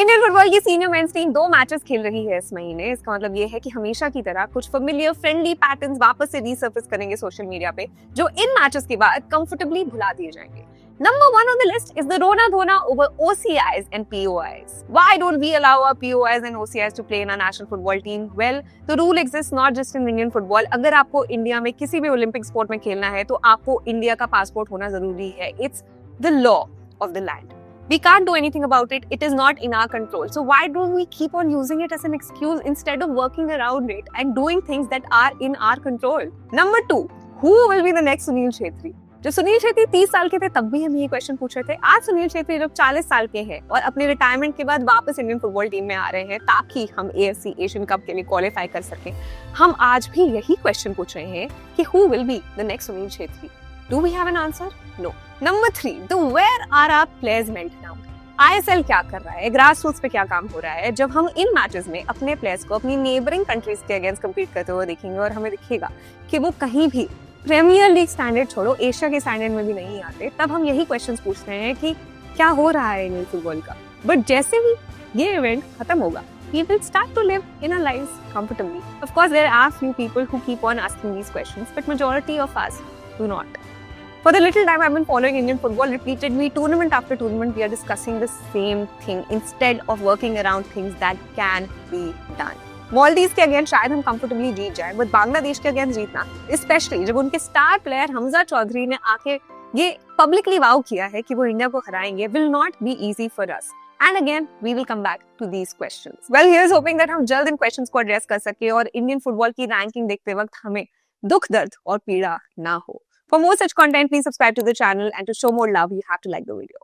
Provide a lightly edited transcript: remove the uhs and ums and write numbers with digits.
Indian football की senior men's team 2 matches खेल रही है इस महीने। इसका मतलब ये है कि हमेशा की तरह कुछ फेमिलियर फ्रेंडली पैटर्न्स वापस से रीसर्फेस करेंगे सोशल मीडिया पे, जो इन मैचेस के बाद कंफर्टेबली भुला दिए जाएंगे। Number 1 on the list is the Rona Dhona over OCIs and POIs. Why don't we allow our POIs and OCIs to play in our national football team? Well, the rule exists not just in Indian football. अगर आपको India में किसी भी Olympic sport में खेलना है तो आपको इंडिया का पासपोर्ट होना जरूरी है। It's the law of the land. We can't do anything about it. It is not in our control. So why don't we keep on using it as an excuse instead of working around it and doing things that are in our control? Number 2, who will be the next Sunil Chhetri? जब सुनील छेत्री 30 साल के थे तब भी हम ये question पूछ रहे थे। आज सुनील छेत्री जब 40 साल के हैं और अपने रिटायरमेंट के बाद वापस इंडियन फुटबॉल टीम में आ रहे हैं ताकि हम AFC एशियन कप के लिए क्वालिफाई कर सकें, हम आज भी यही क्वेश्चन पूछ रहे हैं कि who will be the next Sunil Chhetri? Do we have an answer? No. Number 3, where are our players meant now? ISL क्या कर रहा है, ग्रास रूट्स पे क्या काम हो रहा है? जब हम इन मैचेस में अपने प्लेयर्स को अपनी नेबरिंग कंट्रीज के अगेंस्ट कम्पीट करते हुए देखेंगे और हमें दिखेगा कि वो कहीं भी प्रीमियर लीग स्टैंडर्ड छोड़ो एशिया के स्टैंडर्ड में भी नहीं आते, तब हम यही क्वेश्चंस पूछते हैं कि क्या हो रहा है इंडियन फुटबॉल का। बट जैसे ही ये इवेंट खत्म होगा, we will start to live in our lives comfortably. Of course, there are few people who keep on asking these questions, but majority of us do not. For the little time I've been following Indian football, repeatedly, tournament after tournament, we are discussing the same thing instead of working around things that can be done. Maldives के against शायद हम comfortably जीत जाए, but Bangladesh के against जीतना, specially जब उनके star player Hamza Chaudhary ने आके ये पब्लिकली वाव किया है कि वो इंडिया को हराएंगे, will not be easy for us. And again, we will come back to these questions. Well, here's hoping that हम जल्द इन क्वेश्चंस को एड्रेस कर सके और इंडियन फुटबॉल की रैंकिंग देखते वक्त हमें दुख दर्द और पीड़ा ना हो। For more such content, please subscribe to the channel, and to show more love, you have to like the video.